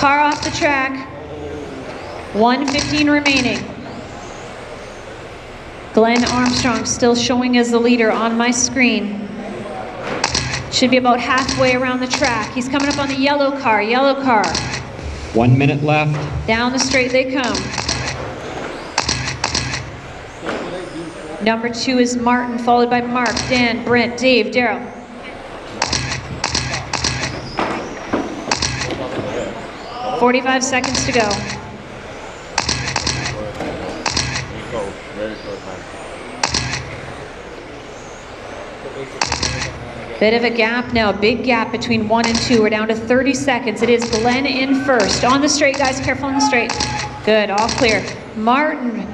Car off the track. 1:15 remaining. Glenn Armstrong still showing as the leader on my screen. Should be about halfway around the track. He's coming up on the yellow car, 1 minute left. Down the straight they come. Number 2 is Martin, followed by Mark, Dan, Brent, Dave, Daryl. .45 seconds to go. Bit of a gap now, big gap between 1 and 2. We're down to 30 seconds. It is Glenn in first. On the straight, guys, careful on the straight. Good, all clear. Martin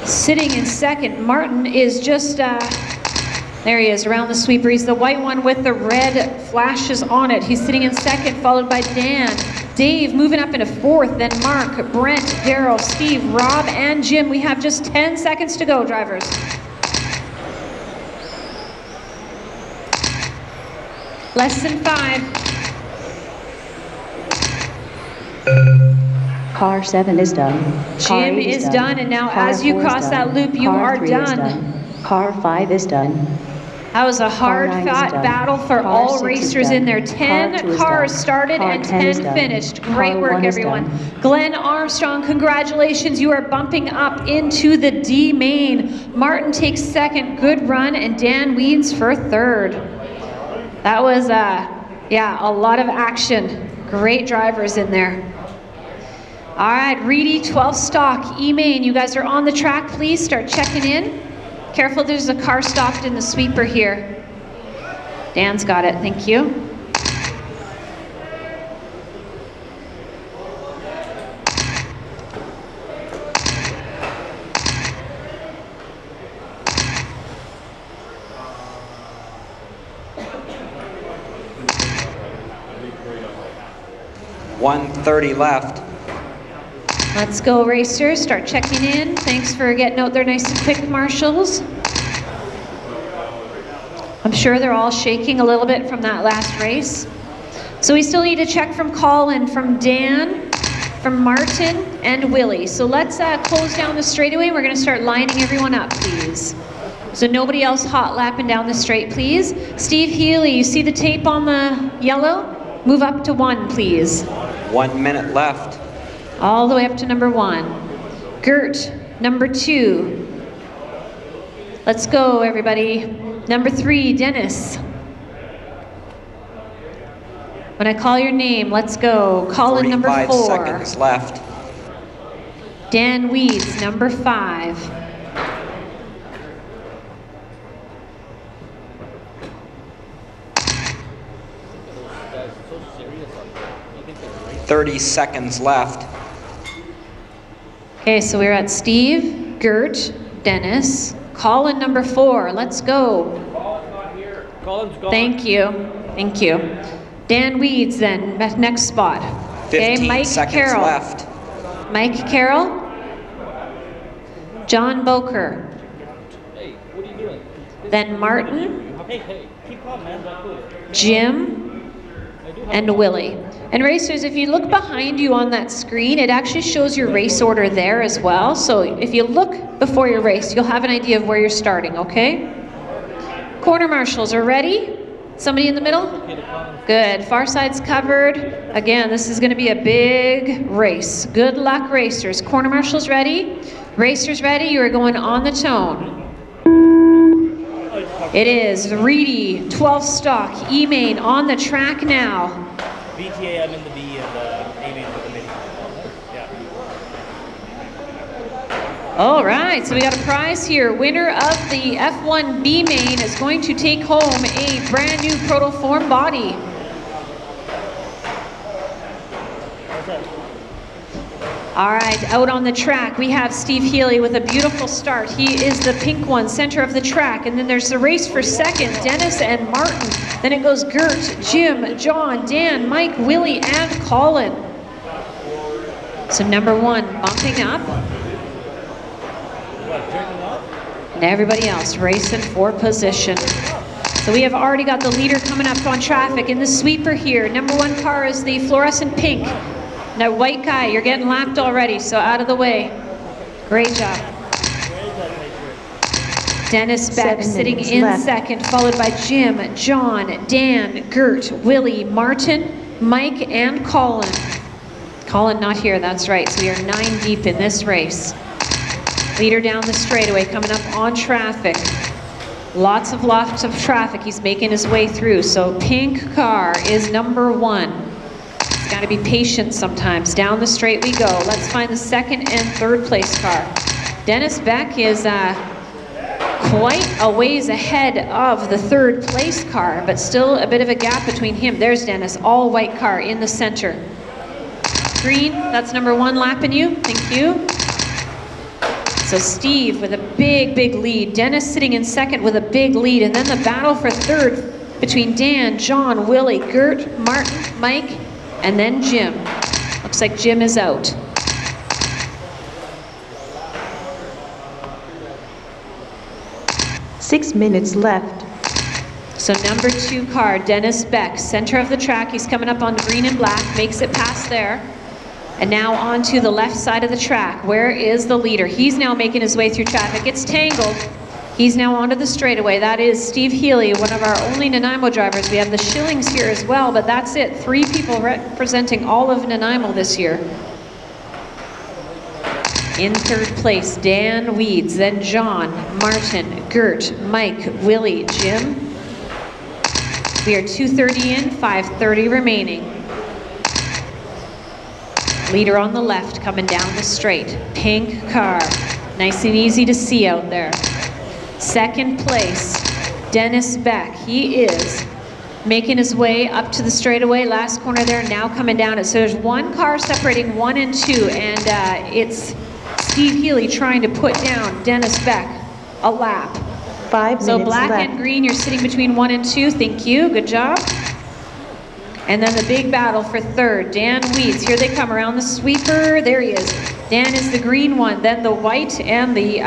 sitting in second. Martin is just, there he is, around the sweeper. He's the white one with the red flashes on it. He's sitting in second, followed by Dan. Dave moving up into fourth, then Mark, Brent, Daryl, Steve, Rob, and Jim. We have just 10 seconds to go, drivers. Less than 5. Car 7 is done. Jim is done, and now as you cross that loop, you are done. Car 5 is done. That was a hard-fought battle for all racers in there. 10 cars started and 10 finished. Great work, everyone. Glenn Armstrong, congratulations. You are bumping up into the D main. Martin takes second, good run, and Dan Weeds for third. That was, yeah, a lot of action. Great drivers in there. All right, Reedy, 12 stock, E-main. You guys are on the track, please start checking in. Careful, there's a car stopped in the sweeper here. Dan's got it, thank you. .130 left. Let's go, racers. Start checking in. Thanks for getting out there nice and quick, marshals. I'm sure they're all shaking a little bit from that last race. So we still need to check from Colin, from Dan, from Martin, and Willie. So let's close down the straightaway. We're going to start lining everyone up, please. So nobody else hot lapping down the straight, please. Steve Healy, you see the tape on the yellow? Move up to 1, please. 1 minute left. All the way up to number 1. Gert, number 2. Let's go, everybody. Number 3, Dennis. When I call your name, let's go. Colin, number 4. 45 seconds left. Dan Weeds, number 5. 30 seconds left. Okay, so we're at Steve, Gert, Dennis, Colin, number 4. Let's go. Colin's not here. Colin's gone. Thank you. Thank you. Dan Weeds, then, next spot. 15 Mike seconds Carroll. left. Mike Carroll. John Boker. Hey, what are you doing? Then Martin. Hey, keep calm, man. Jim, and Willie. And racers, if you look behind you on that screen, it actually shows your race order there as well. So if you look before your race, you'll have an idea of where you're starting, okay? Corner marshals are ready? Somebody in the middle? Good, far side's covered. Again, this is gonna be a big race. Good luck, racers. Corner marshals ready? Racers ready? You are going on the tone. It is Reedy, 12 stock, E-main on the track now. BTA, I'm in the B and A-main for the mini. Yeah. All right, so we got a prize here. Winner of the F1 B main is going to take home a brand new PROTOform body. All right, out on the track, we have Steve Healy with a beautiful start. He is the pink one, center of the track. And then there's the race for second, Dennis and Martin. Then it goes Gert, Jim, John, Dan, Mike, Willie, and Colin. So number 1 bumping up. And everybody else racing for position. So we have already got the leader coming up on traffic in the sweeper here. Number 1 car is the fluorescent pink. Now, white guy, you're getting lapped already, so out of the way. Great job. Dennis Beck 7 sitting minutes in left. second, followed by Jim, John, Dan, Gert, Willie, Martin, Mike, and Colin. Colin not here, that's right. So we are 9 deep in this race. Leader down the straightaway, coming up on traffic. Lots of traffic. He's making his way through. So pink car is number 1. He's got to be patient sometimes. Down the straight we go. Let's find the second and third place car. Dennis Beck is quite a ways ahead of the third place car, but still a bit of a gap between him. There's Dennis, all white car in the center. Green, that's number 1 lapping you. Thank you. So Steve with a big lead. Dennis sitting in second with a big lead. And then the battle for third between Dan, John, Willie, Gert, Martin, Mike, and then Jim. Looks like Jim is out. Six minutes left. So number 2 car, Dennis Beck, center of the track. He's coming up on green and black, makes it past there. And now onto the left side of the track. Where is the leader? He's now making his way through traffic. It's tangled. He's now onto the straightaway. That is Steve Healy, one of our only Nanaimo drivers. We have the Schillings here as well, but that's it. 3 people representing all of Nanaimo this year. In third place, Dan Weeds, then John, Martin, Gert, Mike, Willie, Jim. We are 2:30 in, 5:30 remaining. Leader on the left coming down the straight. Pink car. Nice and easy to see out there. Second place, Dennis Beck. He is making his way up to the straightaway. Last corner there, now coming down it. So there's 1 car separating 1 and 2, and it's Steve Healy trying to put down Dennis Beck a lap. 5 So minutes black left. and green, you're sitting between 1 and 2. Thank you. Good job. And then the big battle for third, Dan Weeds. Here they come around the sweeper. There he is. Dan is the green one, then the white and the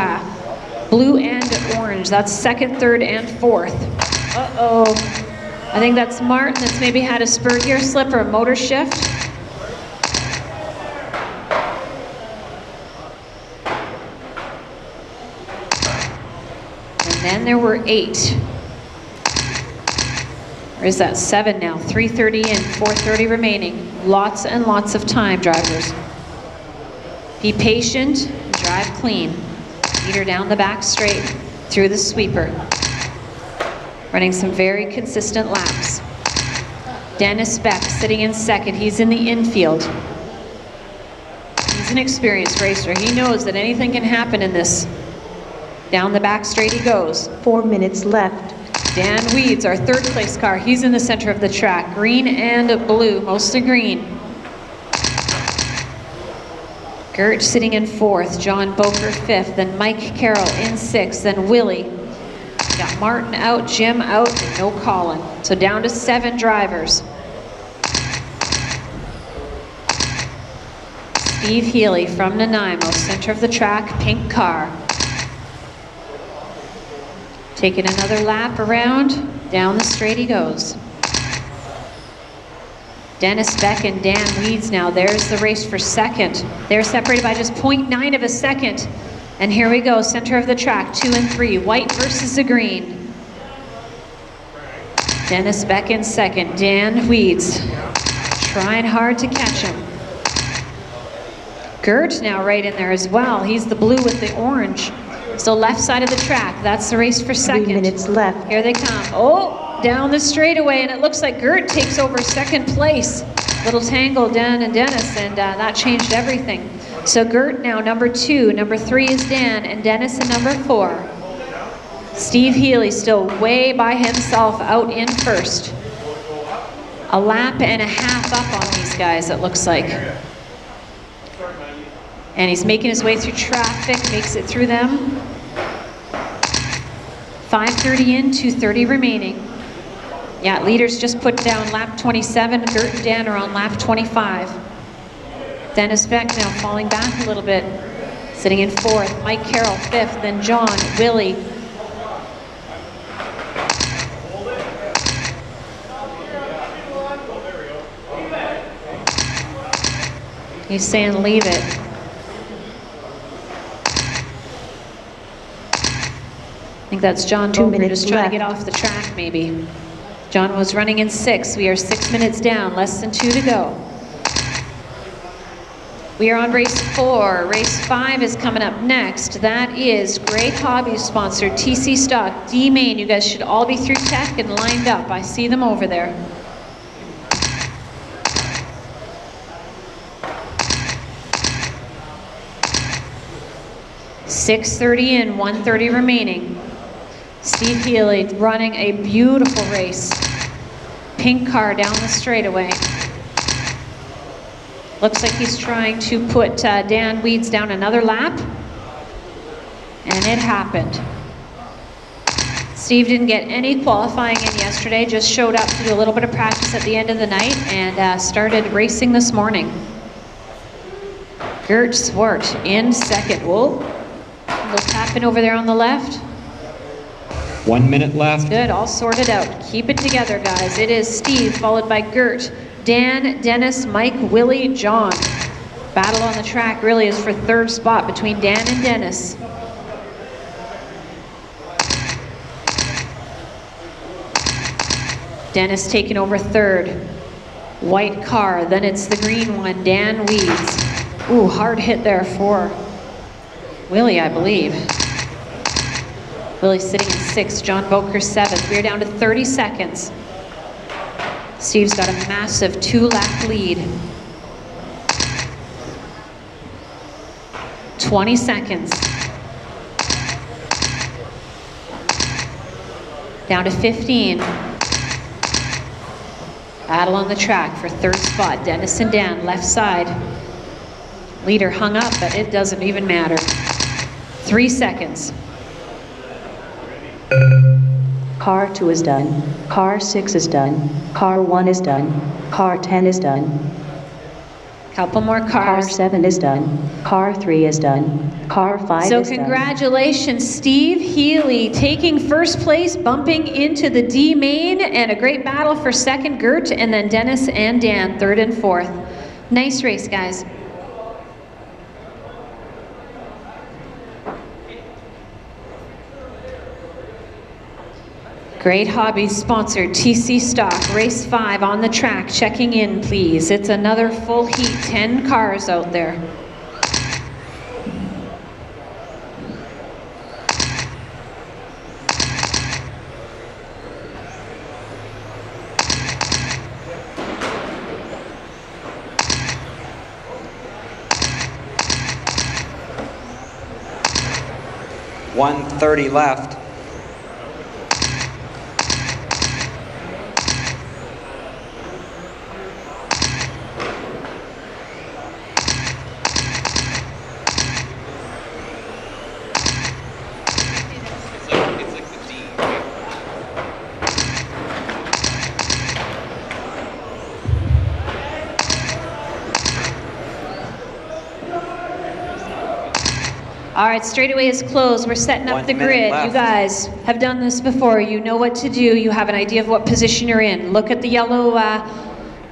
blue and orange. That's second, third, and fourth. Uh-oh. I think that's Martin that's maybe had a spur gear slip or a motor shift. And then there were 8. Or is that 7 now? 3:30 in, 4:30 remaining. Lots and lots of time, drivers. Be patient, drive clean. Leader down the back straight, through the sweeper. Running some very consistent laps. Dennis Beck sitting in second. He's in the infield. He's an experienced racer. He knows that anything can happen in this. Down the back straight he goes. 4 minutes left. Dan Weeds, our third place car. He's in the center of the track. Green and blue, mostly green. Gert sitting in fourth. John Boker fifth. Then Mike Carroll in sixth. Then Willie. Got Martin out, Jim out, and no Colin. So down to 7 drivers. Steve Healy from Nanaimo, center of the track, pink car. Taking another lap around, down the straight he goes. Dennis Beck and Dan Weeds now. There's the race for second. They're separated by just 0.9 of a second. And here we go, center of the track, 2 and 3, white versus the green. Dennis Beck in second, Dan Weeds trying hard to catch him. Gert now right in there as well. He's the blue with the orange. So left side of the track, that's the race for second. 3 minutes left. Here they come. Oh, down the straightaway, and it looks like Gert takes over second place. Little tangle, Dan and Dennis, and that changed everything. So Gert now number 2, number 3 is Dan, and Dennis in number 4. Steve Healy still way by himself out in first. A lap and a half up on these guys, it looks like. And he's making his way through traffic, makes it through them. 5:30 in, 2:30 remaining. Yeah, leaders just put down lap 27. Gert and Dan are on lap 25. Dennis Beck now falling back a little bit, sitting in fourth. Mike Carroll fifth, then John, Willie. He's saying leave it. I think that's John 2 Boker minutes just trying to get left. off the track maybe. John was running in 6. We are 6 minutes down, less than 2 to go. We are on race 4. Race 5 is coming up next. That is Great Hobby sponsored TC Stock D Main. You guys should all be through tech and lined up. I see them over there. .630 in, 130 remaining. Steve Healy running a beautiful race. Pink car down the straightaway. Looks like he's trying to put Dan Weeds down another lap. And it happened. Steve didn't get any qualifying in yesterday, just showed up to do a little bit of practice at the end of the night and started racing this morning. Gert Swart in second. Whoa, a little tapping over there on the left. 1 minute left. Good, all sorted out. Keep it together, guys. It is Steve, followed by Gert, Dan, Dennis, Mike, Willie, John. Battle on the track really is for third spot between Dan and Dennis. Dennis taking over third. White car, then it's the green one, Dan Weeds. Ooh, hard hit there for Willie, I believe. Willie's sitting in 6th, John Boker 7th. We're down to 30 seconds. Steve's got a massive 2-lap lead. 20 seconds. Down to 15. Battle on the track for third spot. Dennis and Dan, left side. Leader hung up, but it doesn't even matter. 3 seconds. Car 2 is done. Car 6 is done. Car 1 is done. Car 10 is done. Couple more Car cars. 7 is done. Car 3 is done. Car 5 So is done. congratulations, Steve Healy taking first place, bumping into the D main, and a great battle for second, Gert, and then Dennis and Dan, third and fourth. Nice race, guys. Great Hobby sponsored TC Stock, race 5 on the track, checking in please. It's another full heat, 10 cars out there. .130 left. All right, straightaway is closed. We're setting up 1 the minute grid. left. You guys have done this before. You know what to do. You have an idea of what position you're in. Look at the yellow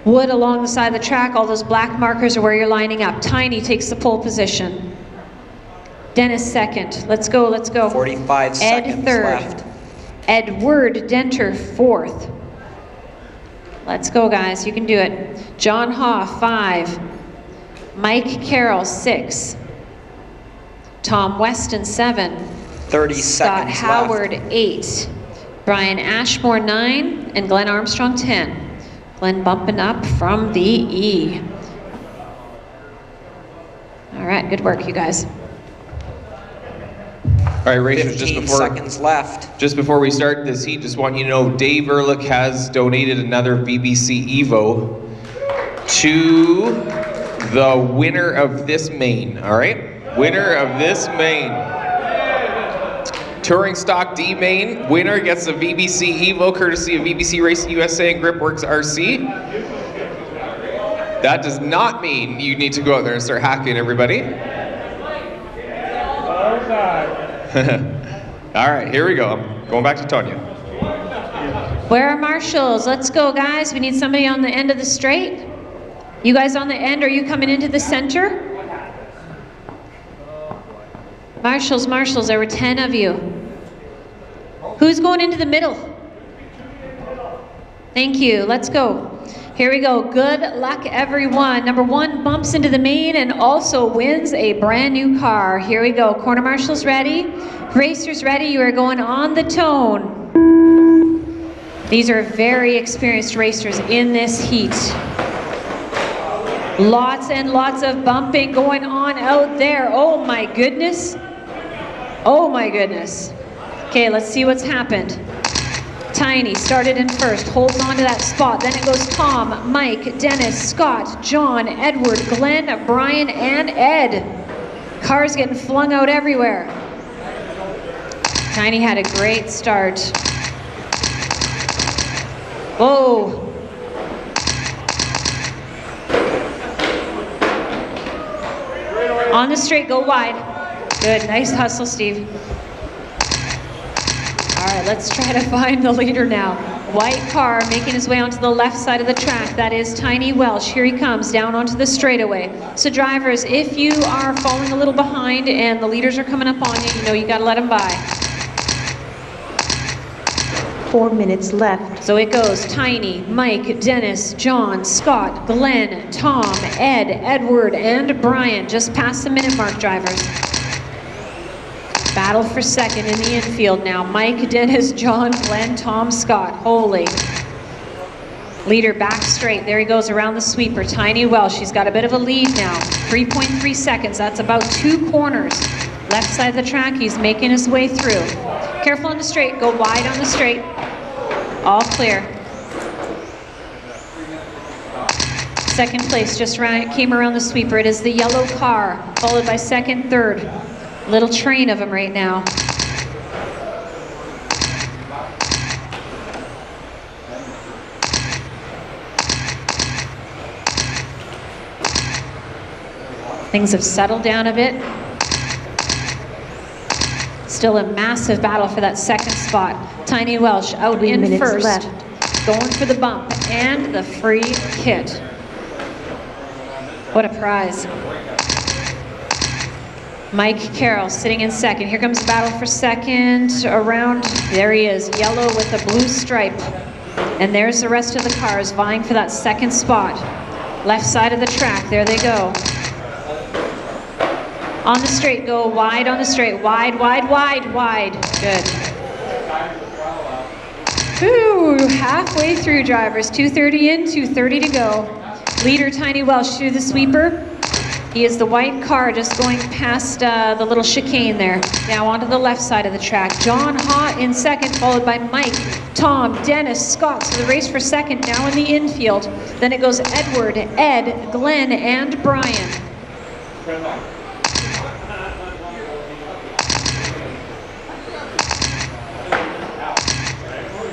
wood along the side of the track. All those black markers are where you're lining up. Tiny takes the pole position. Dennis second. Let's go, let's go. 45 Ed seconds third. left. Edward Denter fourth. Let's go, guys. You can do it. John Hoff 5. Mike Carroll 6. Tom Weston 7. 30 Scott seconds Howard left. 8. Brian Ashmore 9. And Glenn Armstrong 10. Glenn bumping up from the E. All right, good work, you guys. All right, racers, 15 seconds left. just before we start this heat, just want you to know Dave Ehrlich has donated another VBC Evo to the winner of this main, all right? Winner of this main. Touring Stock D main, winner gets a VBC Evo courtesy of VBC Racing USA and Gripworks RC. That does not mean you need to go out there and start hacking everybody. All right, here we go. I'm going back to Tonya. Where are marshals? Let's go, guys. We need somebody on the end of the straight. You guys on the end, are you coming into the center? Marshals, there were 10 of you. Who's going into the middle? Thank you, let's go. Here we go, good luck everyone. Number 1 bumps into the main and also wins a brand new car. Here we go, corner marshals ready, racers ready, you are going on the tone. These are very experienced racers in this heat. Lots and lots of bumping going on out there. Oh my goodness. Oh my goodness. Okay, let's see what's happened. Tiny started in first, holds on to that spot. Then it goes Tom, Mike, Dennis, Scott, John, Edward, Glenn, Brian, and Ed. Cars getting flung out everywhere. Tiny had a great start. Whoa. On the straight, go wide. Good, nice hustle, Steve. All right, let's try to find the leader now. White car making his way onto the left side of the track. That is Tiny Welsh. Here he comes down onto the straightaway. So drivers, if you are falling a little behind and the leaders are coming up on you, you know you gotta let them by. 4 minutes left. So it goes Tiny, Mike, Dennis, John, Scott, Glenn, Tom, Ed, Edward, and Brian. Just past the minute mark, drivers. Battle for second in the infield now. Mike, Dennis, John, Glenn, Tom, Scott. Holy. Leader back straight. There he goes around the sweeper. Tiny Welsh. She's got a bit of a lead now. 3.3 seconds. That's about 2 corners. Left side of the track. He's making his way through. Careful on the straight. Go wide on the straight. All clear. Second place just came around the sweeper. It is the yellow car, followed by second, third. Little train of them right now. Things have settled down a bit. Still a massive battle for that second spot. Tiny Welsh out in first, left. Going for the bump and the free hit. What a prize. Mike Carroll sitting in second. Here comes the battle for second. Around, there he is, yellow with a blue stripe. And there's the rest of the cars vying for that second spot. Left side of the track, there they go. On the straight, go wide on the straight. Wide, wide, wide, wide. Good. Ooh, halfway through, drivers. 2:30 in, 2:30 to go. Leader Tiny Welsh through the sweeper. He is the white car just going past the little chicane there. Now onto the left side of the track. John Haw in second, followed by Mike, Tom, Dennis, Scott. So the race for second now in the infield. Then it goes Edward, Ed, Glenn, and Brian.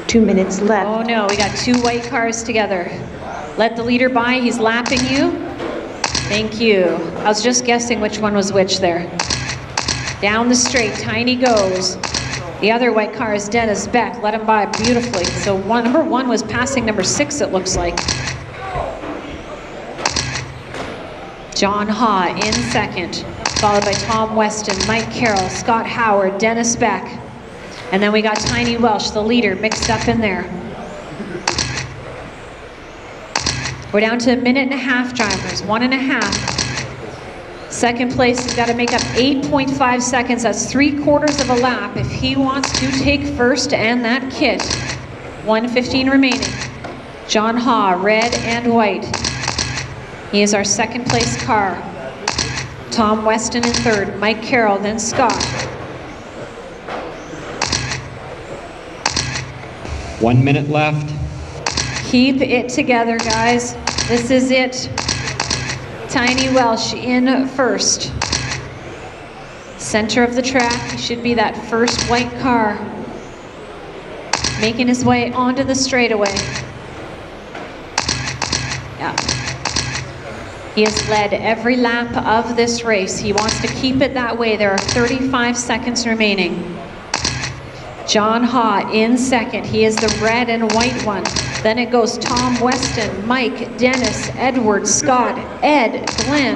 2 minutes left. Oh no, we got 2 white cars together. Let the leader by, he's lapping you. Thank you. I was just guessing which one was which there. Down the straight, Tiny goes. The other white car is Dennis Beck. Let him by beautifully. So number 1 was passing number 6, it looks like. John Haw in second, followed by Tom Weston, Mike Carroll, Scott Howard, Dennis Beck. And then we got Tiny Welsh, the leader, mixed up in there. We're down to 1.5 minutes, drivers, 1.5. Second place has got to make up 8.5 seconds. That's 3/4 of a lap if he wants to take first and that kit. 1:15 remaining. John Haw, red and white. He is our second place car. Tom Weston in third, Mike Carroll, then Scott. 1 minute left. Keep it together, guys. This is it. Tiny Welsh in first. Center of the track, he should be that first white car. Making his way onto the straightaway. Yeah. He has led every lap of this race. He wants to keep it that way. There are 35 seconds remaining. John Haw in second. He is the red and white one. Then it goes Tom Weston, Mike, Dennis, Edward, Scott, Ed, Glenn.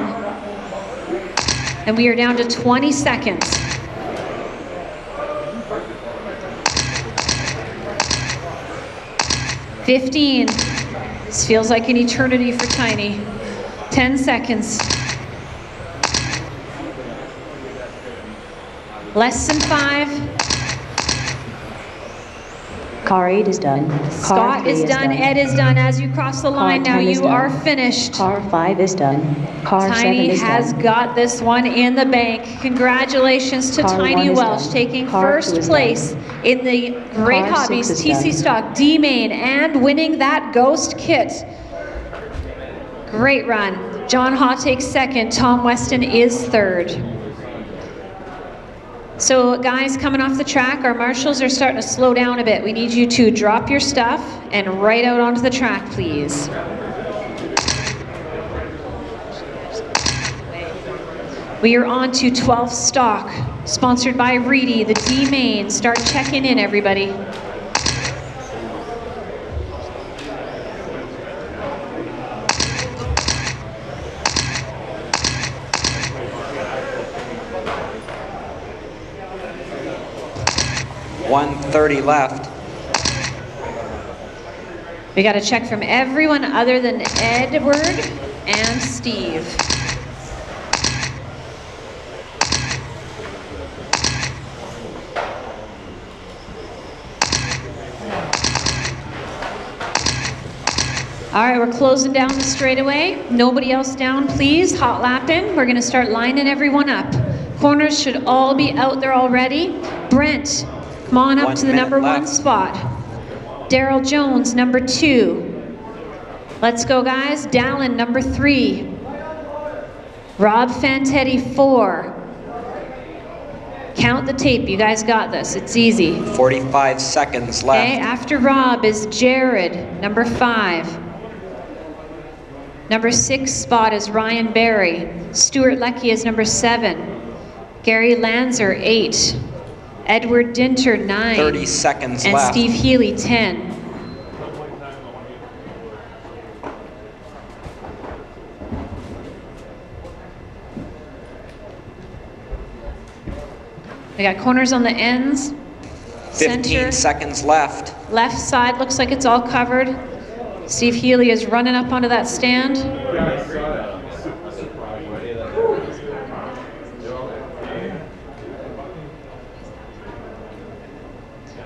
And we are down to 20 seconds. $15. This feels like an eternity for Tiny. 10 seconds. Less than 5. Car 8 is done. Car Scott 3 is done. Ed is done. As you cross the line now, 10 is you done. are finished. Car 5 is done. Car 7 Tiny is has done. got this one in the bank. Congratulations to Car Tiny 1 is Welsh done. taking Car 2 first is place in the Great Car 6 Hobbies is TC done. Stock D Main and winning that Ghost kit. Great run. John Haw takes second. Tom Weston is third. So guys, coming off the track, our marshals are starting to slow down a bit. We need you to drop your stuff and right out onto the track, please. We are on to 12th stock, sponsored by Reedy, the D Main. Start checking in, everybody. $130 left. We got a check from everyone other than Edward and Steve. All right, we're closing down the straightaway. Nobody else down, please. Hot lapping. We're gonna start lining everyone up. Corners should all be out there already. Brent, come on up 1 to the minute number 1 left. spot. Daryl Jones, number 2. Let's go, guys. Dallin, number 3. Rob Fantetti, 4. Count the tape. You guys got this. It's easy. 45 seconds left. Okay, after Rob is Jared, number 5. Number 6 spot is Ryan Barry. Stuart Leckie is number 7. Gary Lanzer, 8. Edward Dinter, 9. 30 seconds and left. Steve Healy, 10. We got corners on the ends. 15 Center, seconds left. left side looks like it's all covered. Steve Healy is running up onto that stand.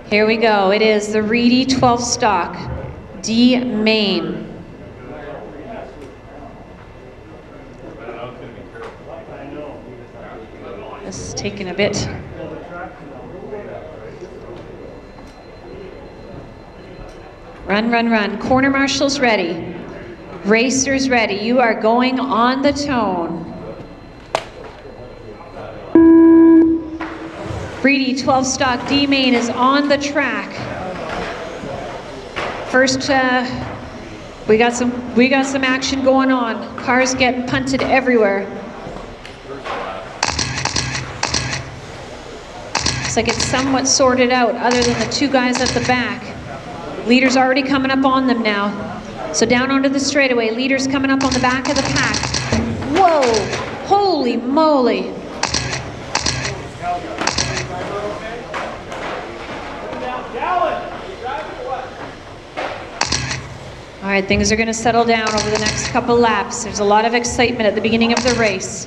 Here we go. It is the Reedy 12 stock, D Main. This is taking a bit. Run, run, run. Corner marshals ready. Racers ready. You are going on the tone. Reedy 12 stock D Main is on the track. First, we got some action going on. Cars getting punted everywhere. Looks like it's somewhat sorted out other than the 2 guys at the back. Leaders already coming up on them now. So down onto the straightaway. Leaders coming up on the back of the pack. Whoa, holy moly. All right, things are gonna settle down over the next couple laps. There's a lot of excitement at the beginning of the race.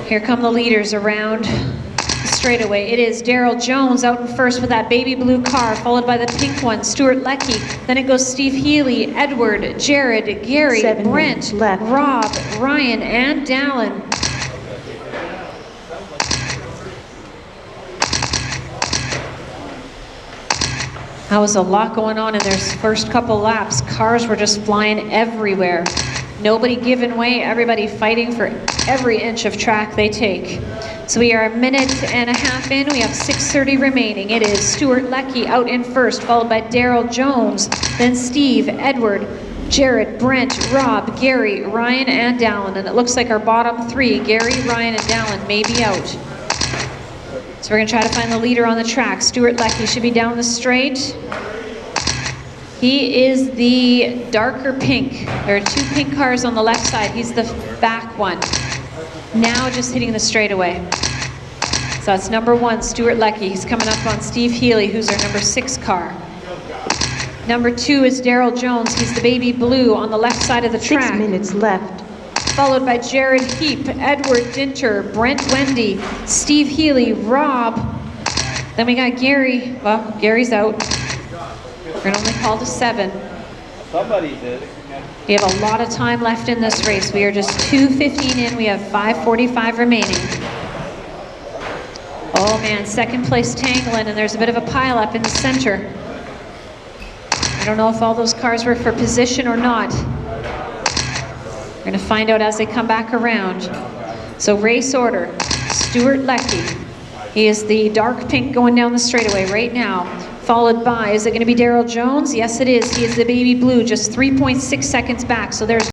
Here come the leaders around the straightaway. It is Daryl Jones out in first with that baby blue car, followed by the pink one, Stuart Leckie. Then it goes Steve Healy, Edward, Jared, Gary, 7 Brent, minutes left. Rob, Ryan, and Dallin. That was a lot going on in their first couple laps. Cars were just flying everywhere. Nobody giving way, everybody fighting for every inch of track they take. So we are a minute and a half in, we have 6:30 remaining. It is Stuart Leckie out in first, followed by Daryl Jones, then Steve, Edward, Jared, Brent, Rob, Gary, Ryan, and Dallin. And it looks like our bottom 3, Gary, Ryan, and Dallin, may be out. So we're gonna try to find the leader on the track. Stuart Leckie should be down the straight. He is the darker pink. There are 2 pink cars on the left side. He's the back one. Now just hitting the straightaway. So that's number 1, Stuart Leckie. He's coming up on Steve Healy, who's our number 6 car. Number 2 is Daryl Jones. He's the baby blue on the left side of the track. 6 minutes left. Followed by Jared Heap, Edward Dinter, Brent Wendy, Steve Healy, Rob. Then we got Gary. Well, Gary's out. We're gonna only call to 7. Somebody did. We have a lot of time left in this race. We are just 2:15 in. We have 5:45 remaining. Oh man, second place Tanglin, and there's a bit of a pile up in the center. I don't know if all those cars were for position or not. We're gonna find out as they come back around. So race order, Stuart Leckie. He is the dark pink going down the straightaway right now. Followed by, is it gonna be Daryl Jones? Yes it is, he is the baby blue, just 3.6 seconds back. So there's